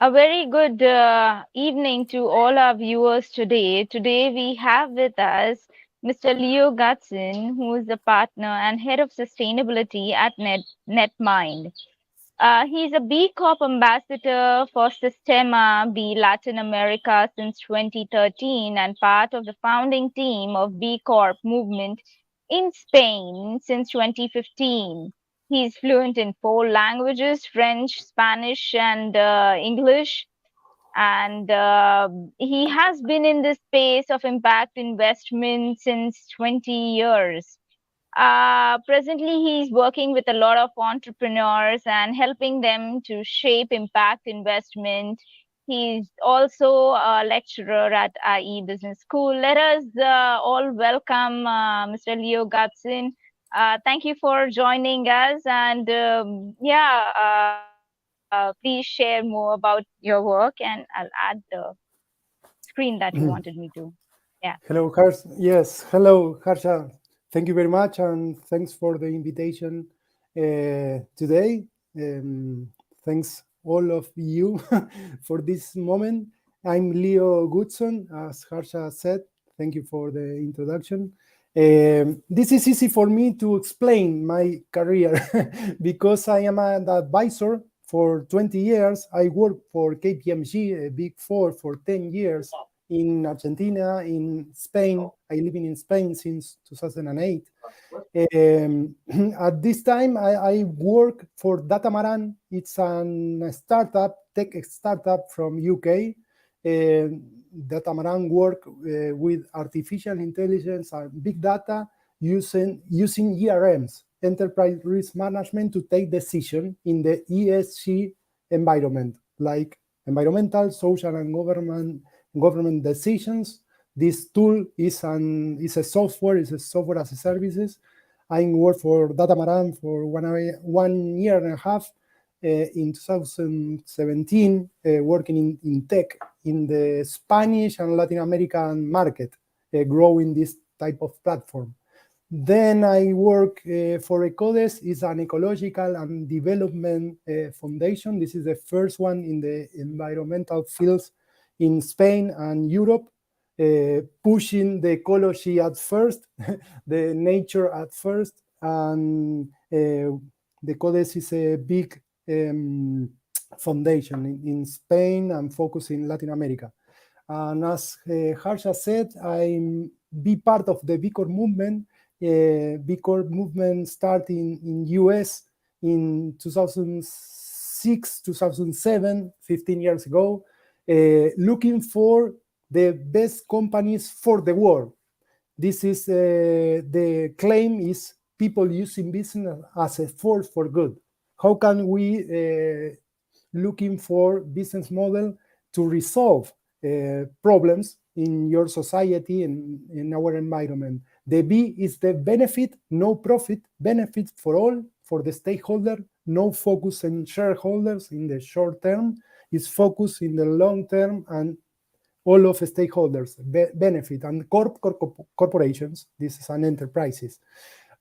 A very good evening to all our viewers today. Today we have with us Mr. Leo Gutson, who is the partner and head of sustainability at Netmind. He's a B Corp ambassador for Sistema B Latin America since 2013 and part of the founding team of B Corp movement in Spain since 2015. He's fluent in four languages: French, Spanish, and English. And he has been in this space of impact investment since 20 years. Presently, he's working with a lot of entrepreneurs and helping them to shape impact investment. He's also a lecturer at IE Business School. Let us all welcome Mr. Leo Gutsen. Thank you for joining us. And please share more about your work, and I'll add the screen that you wanted me to. Yeah. Hello, Hars. Yes, hello, Harsha. Thank you very much, and thanks for the invitation today. Thanks all of you for this moment. I'm Leo Gutson, as Harsha said. Thank you for the introduction. This is easy for me to explain my career because I am an advisor for 20 years. I worked for KPMG, a Big Four, for 10 years in Argentina, in Spain. I live in Spain since 2008. At this time, I work for Datamaran. It's a startup, tech startup from UK. Datamaran work with artificial intelligence and big data using ERMs, enterprise risk management, to take decision in the ESG environment, like environmental, social, and government decisions. This tool is a software as a services. I worked for Datamaran for 1 year and a half in 2017, working in tech in the Spanish and Latin American market, growing this type of platform. Then I work for ECODES. It's an ecological and development foundation. This is the first one in the environmental fields in Spain and Europe, pushing the ecology at first, the nature at first, and the CODES is a big foundation in Spain and focus in Latin America. And as Harsha said, I'm be part of the B Corp movement. B Corp movement started in US in 2006, 2007, 15 years ago, looking for the best companies for the world. This is the claim is people using business as a force for good. How can we looking for business model to resolve problems in your society and in our environment? The B is the benefit, no profit, benefit for all, for the stakeholder, no focus on shareholders in the short term, is focus in the long term and all of the stakeholders benefit, and corporations. This is an enterprises.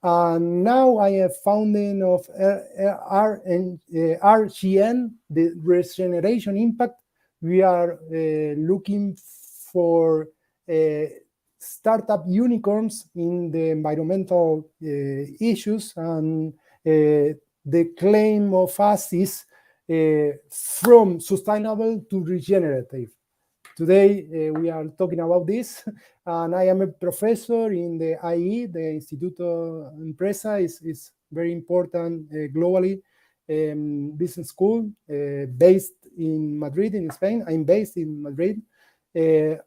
Now I am founding of RGN, the regeneration impact. We are looking for startup unicorns in the environmental issues, and the claim of us is from sustainable to regenerative. Today, we are talking about this, and I am a professor in the IE, the Instituto Empresa, is very important globally business school based in Madrid, in Spain. I'm based in Madrid.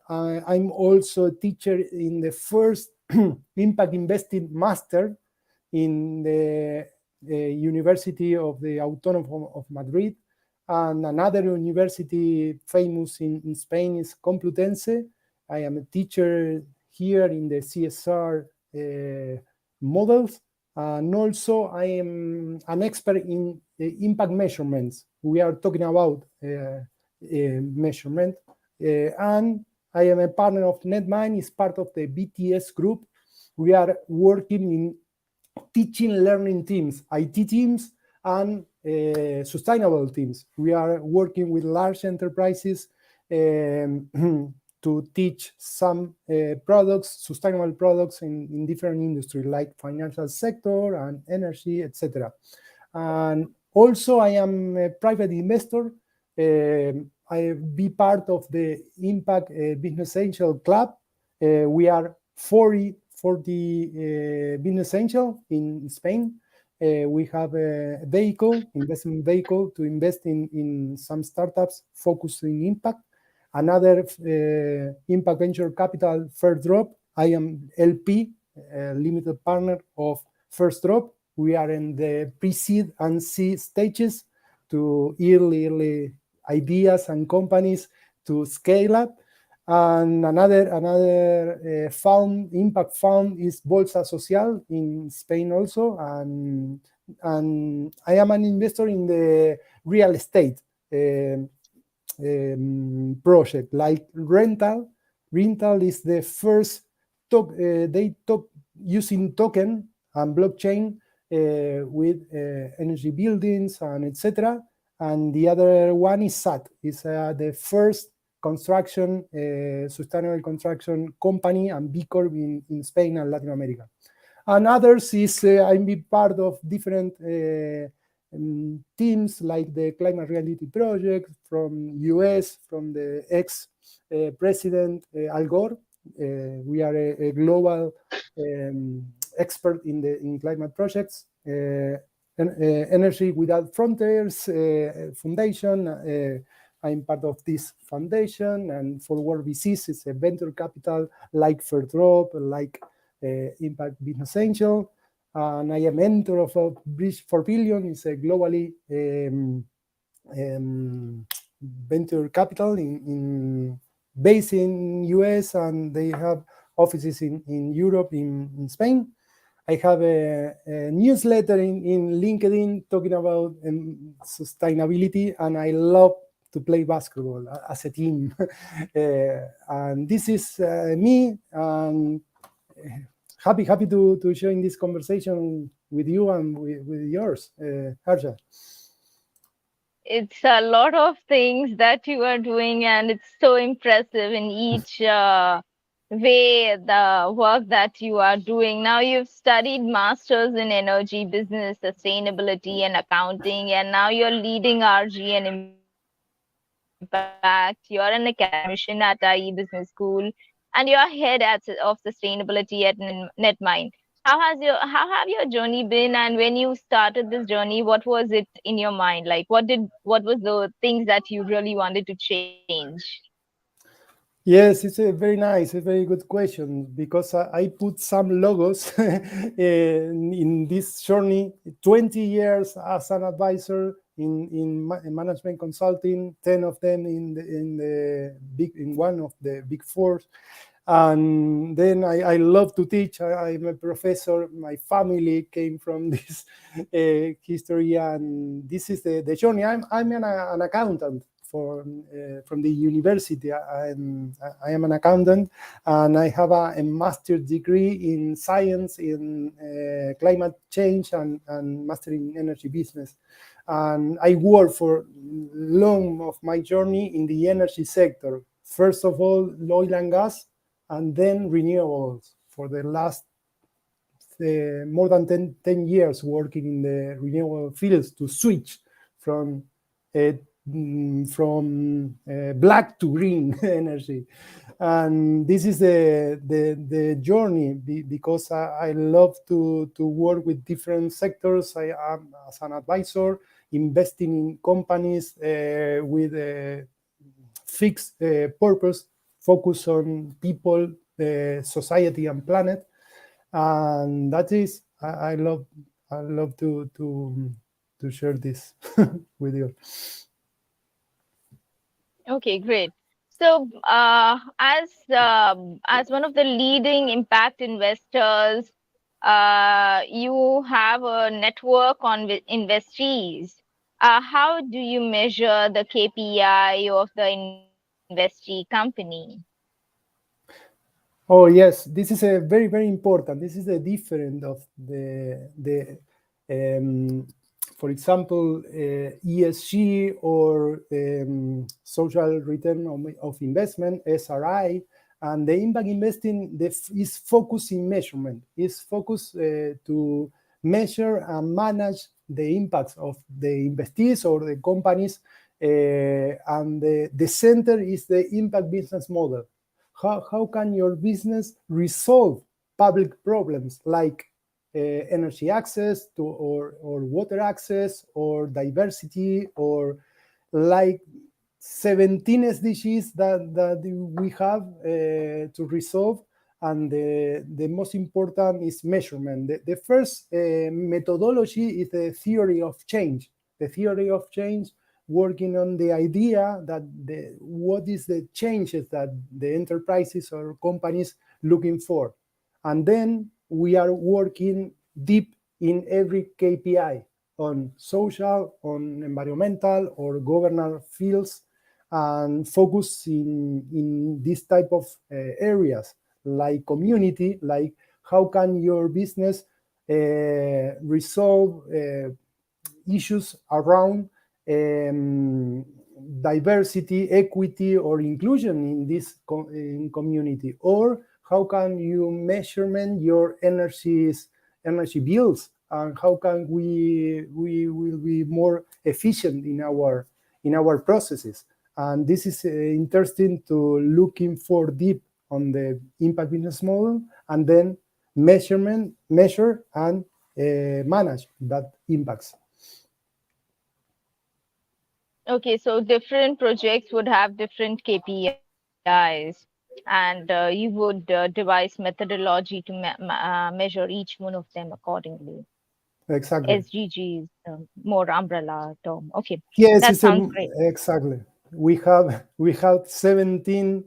I'm also a teacher in the first impact investing master in the University of the Autónoma of Madrid. And another university famous in Spain is Complutense. I am a teacher here in the CSR models. And also I am an expert in impact measurements. We are talking about measurement. And I am a partner of Netmind, is part of the BTS group. We are working in teaching learning teams, IT teams, and sustainable teams. We are working with large enterprises to teach some products, sustainable products in different industries like financial sector and energy, etc. And also I am a private investor. I be part of the Impact Business Angel Club. We are 40 business angel in Spain. We have a vehicle, investment vehicle, to invest in some startups focused in impact. Another impact venture capital, First Drop. I am LP, limited partner of First Drop. We are in the pre-seed and seed stages to early ideas and companies to scale up. And another fund, impact fund, is Bolsa Social in Spain also. And I am an investor in the real estate project, like rental. Rental is the first they talk using token and blockchain with energy buildings and etc. And the other one is SAT. It's the first construction, sustainable construction company and B Corp in Spain and Latin America. And others is I'm be part of different teams like the Climate Reality Project from US, from the ex-president Al Gore. We are a global expert in climate projects. Energy Without Frontiers Foundation. I'm part of this foundation, and Forward VCs is a venture capital like First Drop, like Impact Business Angel. And I am mentor of a Bridge 4 Billion. It's a globally venture capital based in US, and they have offices in Europe, in Spain. I have a newsletter in LinkedIn talking about sustainability, and I love to play basketball as a team. And this is me. Happy to join this conversation with you and with yours, Harja. It's a lot of things that you are doing, and it's so impressive in each way, the work that you are doing. Now, you've studied masters in energy, business, sustainability, and accounting, and now you're leading RGN Impact. You're an academician at IE Business School, and you're head of sustainability at Netmind. How have your journey been? And when you started this journey, what was it in your mind? Like, what was the things that you really wanted to change? Yes, it's a very nice, a very good question, because I put some logos in this journey. 20 years as an advisor in management consulting, 10 of them in one of the big four. And then I love to teach. I'm a professor. My family came from this history, and this is the journey. I'm an accountant from the university. I am an accountant, and I have a master's degree in science in climate change and master in energy business. And I work for long of my journey in the energy sector. First of all, oil and gas, and then renewables for the last more than 10 years working in the renewable fields to switch from black to green energy. And this is the journey, because I love to work with different sectors. I am, as an advisor, investing in companies with a fixed purpose, focus on people, society, and planet. And that is, I love to share this with you. Okay, great. So, as one of the leading impact investors, you have a network on investees. How do you measure the KPI of the investee company? Oh yes, this is a very important. This is the difference of the for example, ESG or social return of investment, SRI, and the impact investing is focused in measurement, is focused to measure and manage the impacts of the investees or the companies, and the center is the impact business model. How can your business resolve public problems like energy access to or water access or diversity or like 17 SDGs that we have to resolve. And the most important is measurement. The first methodology is the theory of change. The theory of change working on the idea that what is the changes that the enterprises or companies looking for. And then we are working deep in every KPI on social, on environmental or governance fields, and focus in this type of areas like community, like how can your business resolve issues around diversity, equity, or inclusion in this community, or how can you measurement your energy bills, and how can we will be more efficient in our processes. And this is interesting to looking for deep on the impact business model, and then measure and manage that impacts. Okay, so different projects would have different KPIs, and you would devise methodology to measure each one of them accordingly. Exactly. SDGs, more umbrella term. Okay, Yes, that sounds great. exactly. We have 17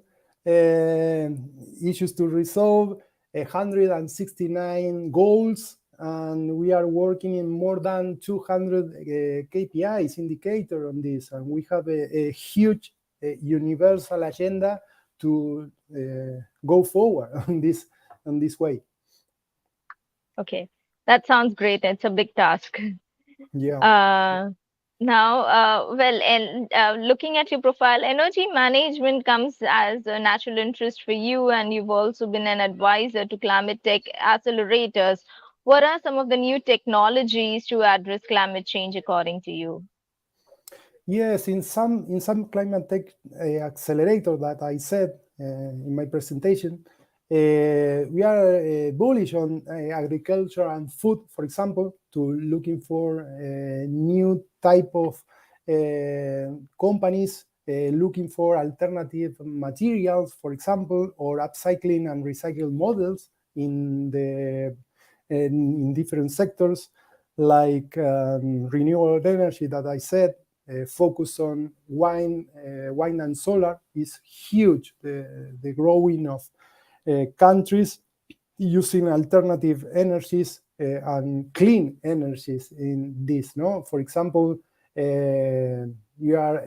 issues to resolve, 169 goals, and we are working in more than 200 KPIs indicator on this, and we have a huge universal agenda to go forward on this way. Okay, that sounds great. It's a big task. Yeah. Uh, Now, well, and looking at your profile, energy management comes as a natural interest for you, and you've also been an advisor to climate tech accelerators. What are some of the new technologies to address climate change according to you? Yes, in some climate tech accelerator that I said in my presentation, we are bullish on agriculture and food, for example, to looking for new type of companies looking for alternative materials, for example, or upcycling and recycle models in different sectors like renewable energy that I said. Focus on wind and solar is huge. The growing of countries using alternative energies and clean energies in this. No, for example, you are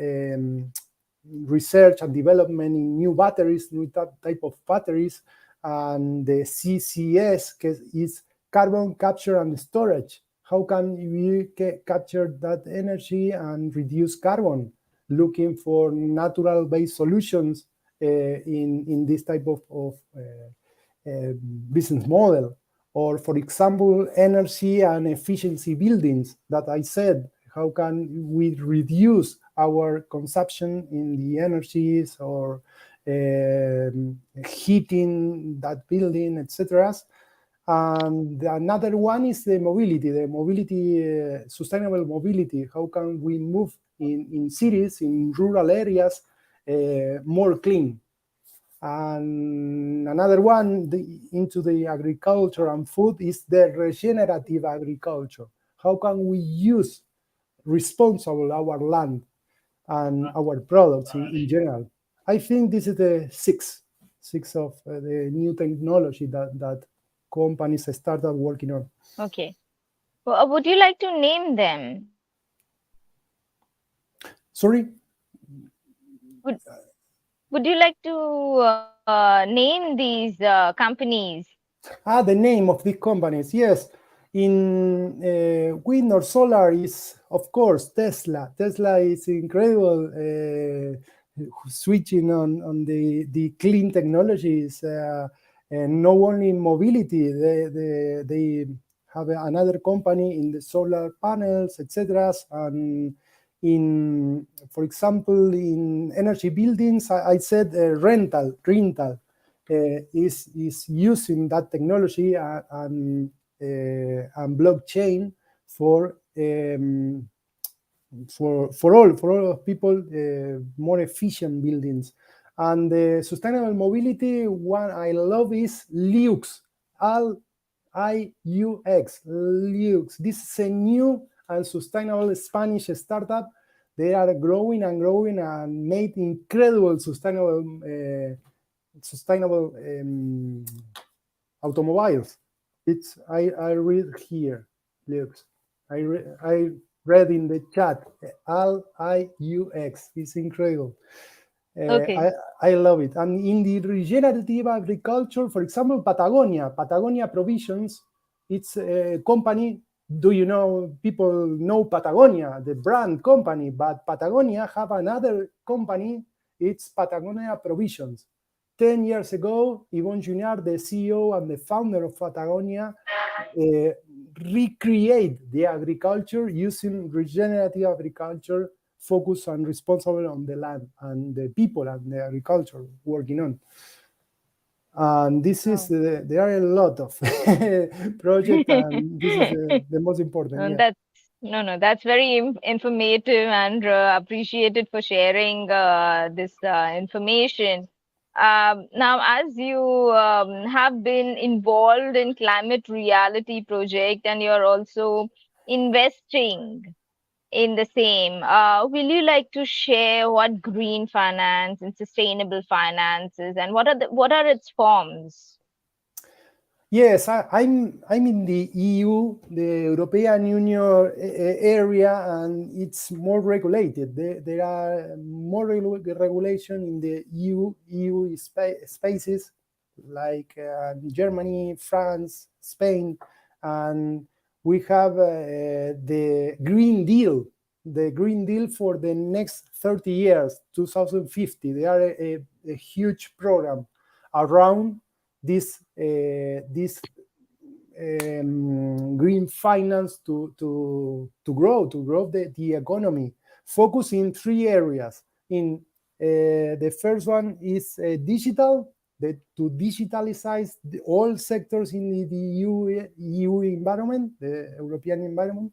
research and development in new batteries, new type of batteries, and the CCS is carbon capture and storage. How can we capture that energy and reduce carbon? Looking for natural-based solutions in this type of business model. Or, for example, energy and efficiency buildings that I said. How can we reduce our consumption in the energies or heating that building, etc. And another one is the mobility, sustainable mobility. How can we move in cities, in rural areas, more clean? And another one into the agriculture and food is the regenerative agriculture. How can we use responsible our land and our products in general? I think this is the six of the new technology that companies started working on. Okay. Well, would you like to name them? Sorry? Would Would you like to name these companies? The name of these companies. Yes. In wind or solar is, of course, Tesla. Tesla is incredible, switching on the clean technologies. And not only in mobility, they have another company in the solar panels, etc. And for example, in energy buildings, I said rental is using that technology and blockchain for all of people, more efficient buildings. And the sustainable mobility one I love is LIUX, Liux, LIUX. This is a new and sustainable Spanish startup. They are growing and growing and made incredible sustainable automobiles. I read here, Lux. I read in the chat, LIUX. It's incredible. Okay. I love it. And in the regenerative agriculture, for example, Patagonia Provisions, it's a company. Do you know, people know Patagonia, the brand company, but Patagonia have another company, it's Patagonia Provisions. 10 years ago, Yvon Junior, the CEO and the founder of Patagonia, recreate the agriculture using regenerative agriculture, focus and responsible on the land and the people and the agriculture working on. And this is, there are a lot of projects, and this is the most important. Yeah. That's that's very informative and appreciated for sharing this information. Now, as you have been involved in climate reality project and you're also investing in the same, will you like to share what green finance and sustainable finance is and what are its forms? Yes, I'm in the EU, the European Union area, and it's more regulated. There are more regulation in the EU spaces, like Germany, France, Spain, and we have the Green Deal for the next 30 years, 2050. They are a huge program around this green finance to grow the economy. Focus in three areas. In the first one is digital, to digitalize all sectors in the EU environment, the European environment,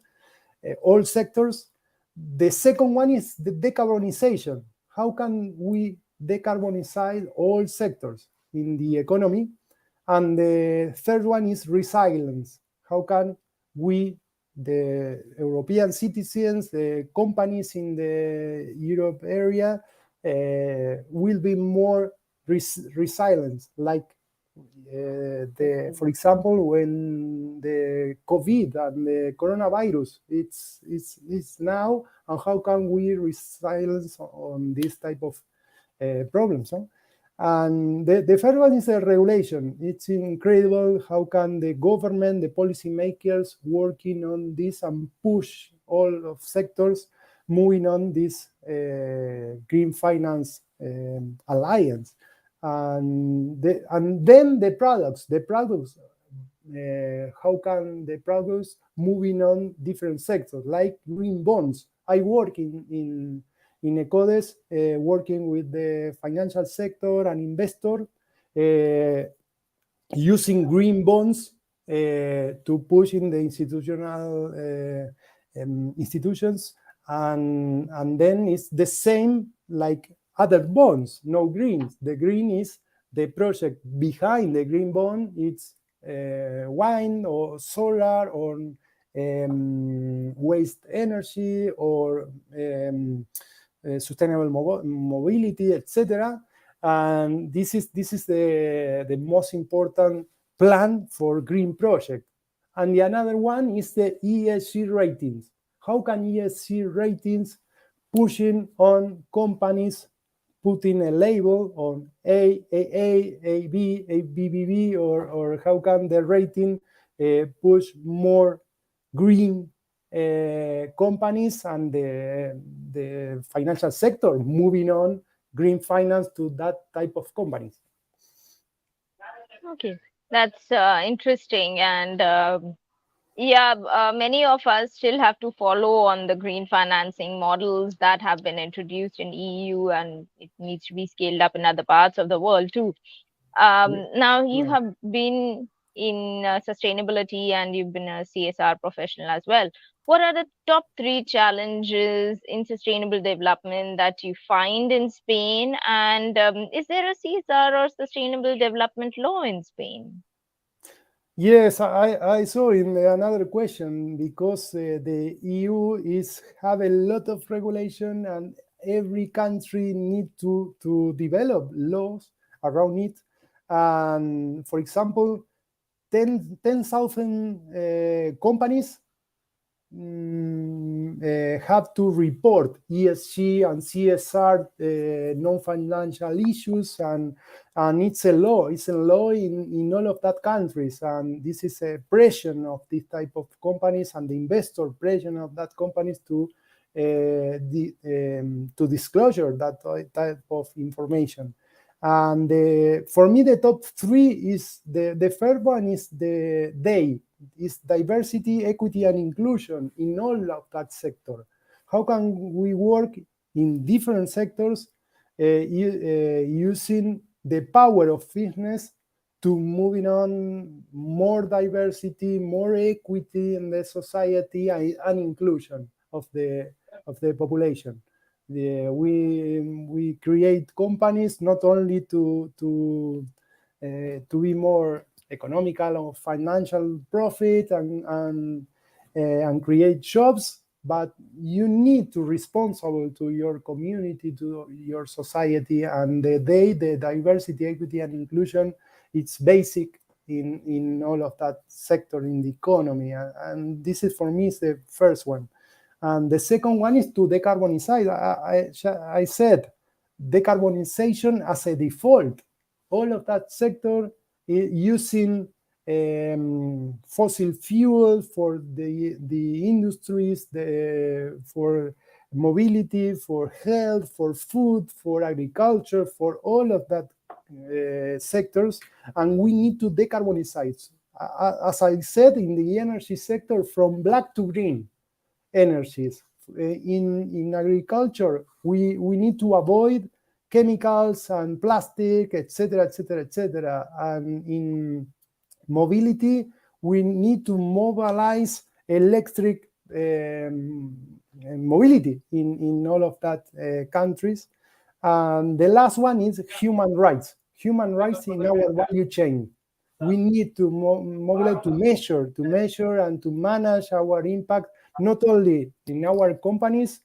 all sectors. The second one is the decarbonization. How can we decarbonize all sectors in the economy? And the third one is resilience. How can we, the European citizens, the companies in the Europe area, will be more resilient? Like, for example, when the COVID and the coronavirus, it's now, and how can we resilience on this type of problems? Huh? And the third one is a regulation. It's incredible how can the government, the policymakers working on this and push all of sectors moving on this green finance alliance. And then the products, how can the products moving on different sectors, like green bonds. I work in ECODES, working with the financial sector and investor, using green bonds to push in the institutional institutions, and then it's the same like other bonds, no greens. The green is the project behind the green bond. It's wind or solar or waste energy or sustainable mobility, etc. And this is the most important plan for green project. And the another one is the ESG ratings. How can ESG ratings pushing on companies putting a label on AAA, AB, ABBB, or how can the rating push more green companies and the financial sector moving on green finance to that type of companies. Okay, that's interesting. And yeah, many of us still have to follow on the green financing models that have been introduced in EU, and it needs to be scaled up in other parts of the world too. Now you Yeah. have been in sustainability and you've been a CSR professional as well. What are the top three challenges in sustainable development that you find in Spain? And is there a CSR or sustainable development law in Spain? Yes, I saw in another question because the EU is have a lot of regulation and every country need to develop laws around it. And for example, 10,000 companies have to report ESG and CSR non-financial issues, and it's a law. It's a law in all of that countries, and this is a pressure of this type of companies and the investor pressure of that companies to disclosure that type of information. And for me, the top three is the first one is is diversity, equity, and inclusion in all of that sector. How can we work in different sectors using the power of business to moving on more diversity, more equity in the society, and inclusion of the population. We create companies not only to be more economical or financial profit and create jobs, but you need to responsible to your community, to your society, and the diversity, equity, and inclusion, it's basic in all of that sector in the economy, and this is for me is the first one. And the second one is to decarbonize. I said decarbonization as a default. All of that sector using fossil fuel for the industries, for mobility, for health, for food, for agriculture, for all of that sectors, and we need to decarbonize. As I said, in the energy sector, from black to green energies. In agriculture, we need to avoid chemicals and plastic, etc., etc., etc. And in mobility, we need to mobilize electric mobility in all of that countries. And the last one is human rights. Human rights in our value chain. We need to mobilize to measure and to manage our impact, not only in our companies,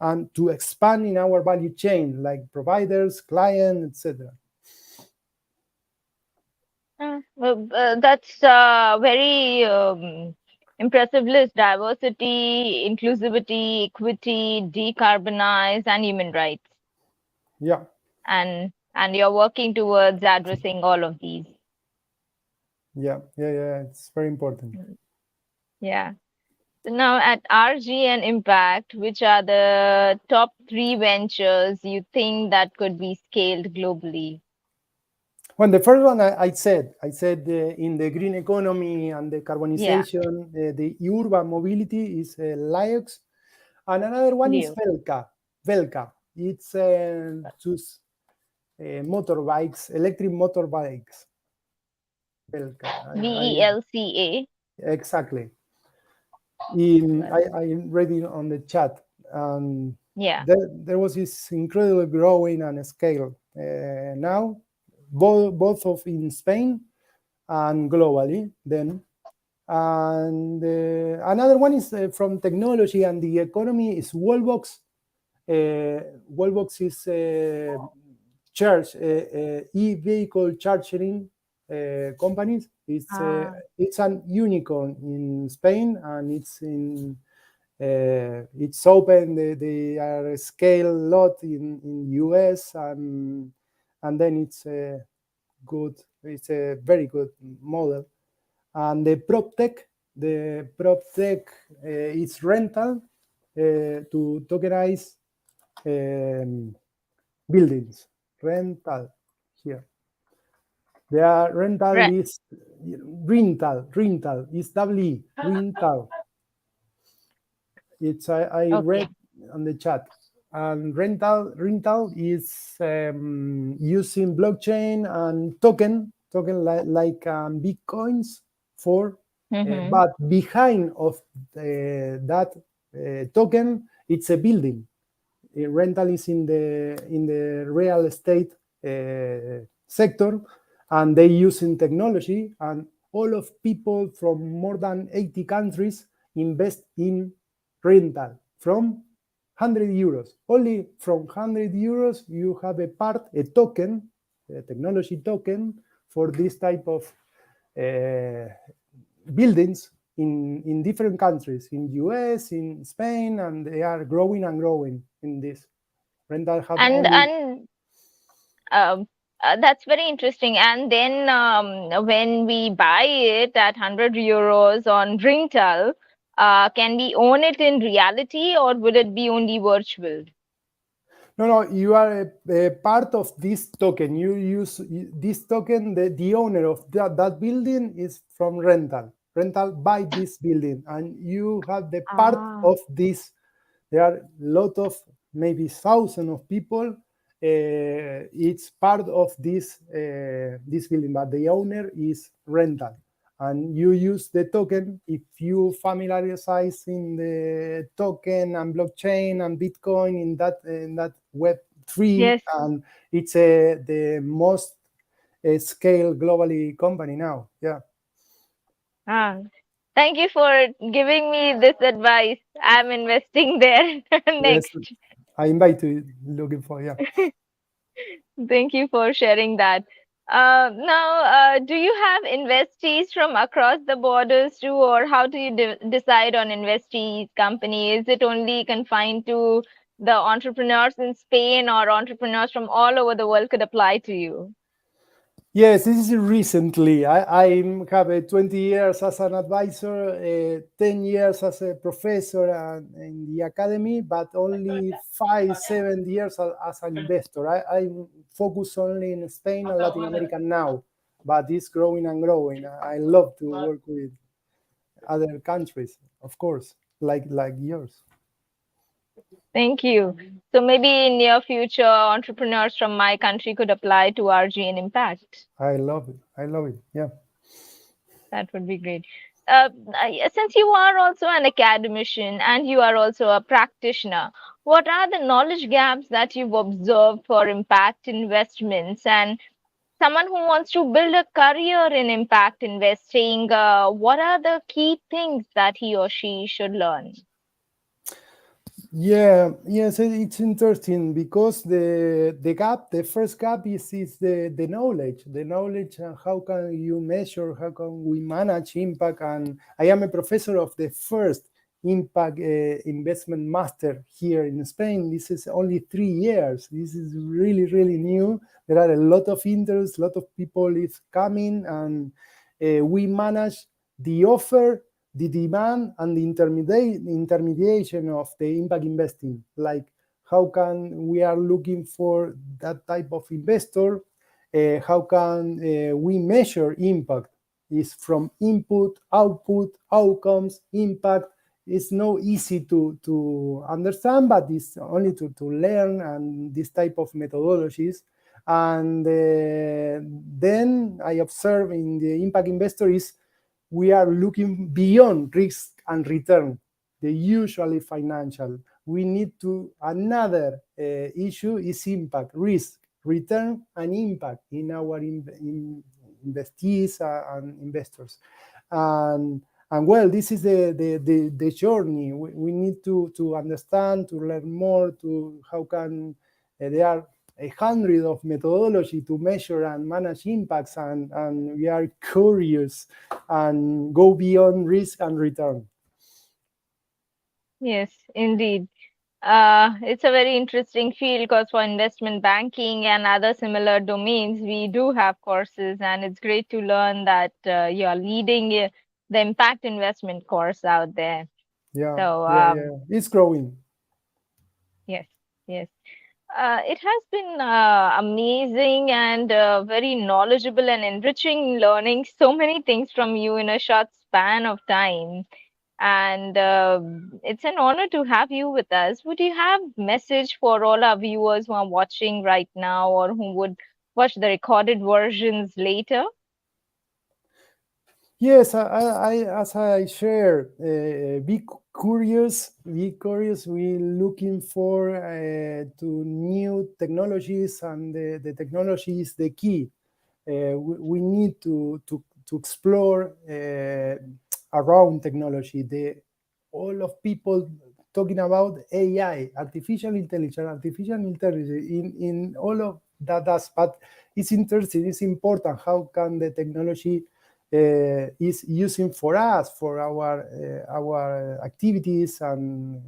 and to expand in our value chain, like providers, clients, etc. That's very impressive list: diversity, inclusivity, equity, decarbonize, and human rights. Yeah, And you're working towards addressing all of these. yeah. It's very important. Mm, yeah. So now at RGN Impact, which are the top three ventures you think that could be scaled globally? Well, the first one I said in the green economy and the Yeah, carbonization, the urban mobility is LIGC, and another one is Leo. Velka. Velka. It's choose motorbikes, electric motorbikes. Velka. VELCA. Exactly. Well, I read it on the chat, and yeah. there was this incredible growing and scale. Now, both of in Spain and globally. Then, and another one is from technology and the economy is Wallbox. Wallbox is charge e-vehicle charging companies. Ah, It's an unicorn in Spain, and it's open. They are scale a lot in US, and then it's a good. It's a very good model. And the prop tech is rental to tokenize buildings. Rental here. The rental Right. is rental is WE, rental. It's I Okay. read on the chat. And rental is using blockchain and token bitcoins for, Mm-hmm. but behind of that token, it's a building. Rental is in the real estate sector, and they using technology, and all of people from more than 80 countries invest in rental from 100 euros. Only from 100 euros you have a token, a technology token for this type of uh, buildings in different countries, in US, in Spain, and they are growing and growing in this. Rental have only. And um, that's very interesting. And then when we buy it at 100 euros on rental, can we own it in reality or would it be only virtual? No, you are a part of this token. You use this token. The owner of that building is from rental. Rental buy this building, and you have the part Ah, of this. There are a lot of, maybe thousands of people. It's part of this building, but the owner is rental, and you use the token. If you familiarize in the token and blockchain and Bitcoin in that Web3, yes. and it's the most scale globally company now. Yeah. Ah, thank you for giving me this advice. I'm investing there Yes, next. I invite you looking for. Yeah. Thank you for sharing that. Now, do you have investees from across the borders too, or how do you decide on investees company? Is it only confined to the entrepreneurs in Spain, or entrepreneurs from all over the world could apply to you? Yes, this is recently. I have 20 years as an advisor, 10 years as a professor in the academy, but only 5, 7 years as an investor. I focus only in Spain and Latin America now, but it's growing and growing. I love to work with other countries, of course, like yours. Thank you. So maybe in near future, entrepreneurs from my country could apply to RGN Impact. I love it. I love it. Yeah. That would be great. Since you are also an academician and you are also a practitioner, what are the knowledge gaps that you've observed for impact investments? And someone who wants to build a career in impact investing, what are the key things that he or she should learn? Yeah, yes, it's interesting because the first gap is the knowledge, and how can you measure, how can we manage impact? And I am a professor of the first impact investment master here in Spain. This is only 3 years. This is really, really new. There are a lot of interest, a lot of people is coming, and we manage the offer, the demand, and the intermediation of the impact investing. Like, how can we are looking for that type of investor? How can we measure impact? Is from input, output, outcomes, impact. It's no easy to understand, but it's only to learn, and this type of methodologies. And then I observe in the impact investor is we are looking beyond risk and return, the usually financial. We need to, another issue is impact, risk, return, and impact in our investees and investors. And, and well, this is the journey. We need to understand, to learn more, to how can there are 100 of methodology to measure and manage impacts, and we are curious and go beyond risk and return. Yes, indeed. It's a very interesting field because for investment banking and other similar domains, we do have courses, and it's great to learn that you're leading the impact investment course out there. Yeah, So, yeah, yeah. It's growing. yes, yes. It has been amazing and very knowledgeable and enriching learning so many things from you in a short span of time. And it's an honor to have you with us. Would you have message for all our viewers who are watching right now or who would watch the recorded versions later? Yes, as I share, be curious, be curious. We're looking for to new technologies, and the technology is the key. We need to explore around technology. All of people talking about AI, artificial intelligence in all of that aspect. It's interesting. It's important. How can the technology is using for us for our activities, and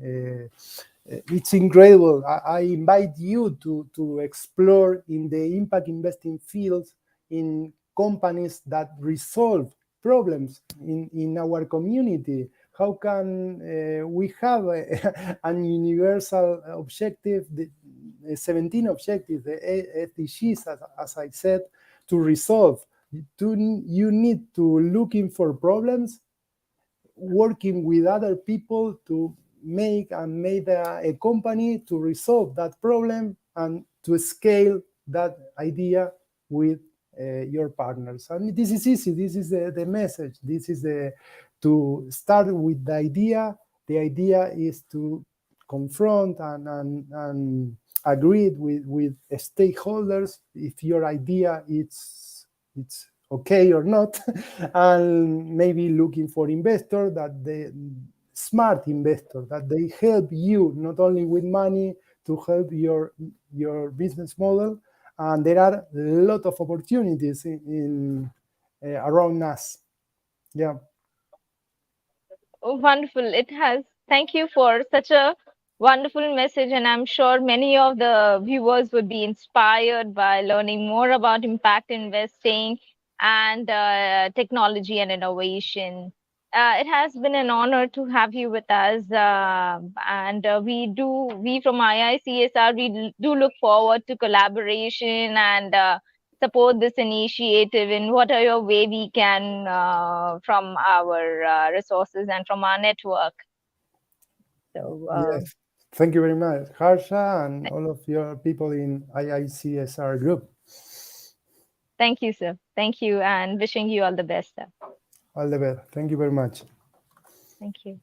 it's incredible. I invite you to explore in the impact investing fields in companies that resolve problems in our community. How can we have an universal objective, the 17 objectives, the SDGs, as I said, to resolve? You need to looking for problems, working with other people to make a company to resolve that problem and to scale that idea with your partners. And this is easy. This is the message. This is the to start with the idea. The idea is to confront and agree with stakeholders if your idea it's okay or not, and maybe looking for investor that the smart investor that they help you not only with money to help your business model. And there are a lot of opportunities in around us. Yeah. Oh, wonderful. It has. Thank you for such a wonderful message. And I'm sure many of the viewers would be inspired by learning more about impact investing and technology and innovation. It has been an honor to have you with us. And we from IICSR, do look forward to collaboration and support this initiative in whatever way we can from our resources and from our network. So, Yes. Thank you very much, Harsha, and all of your people in IICSR group. thank you, sir. Thank you, and wishing you all the best, sir. All the best. Thank you very much. Thank you.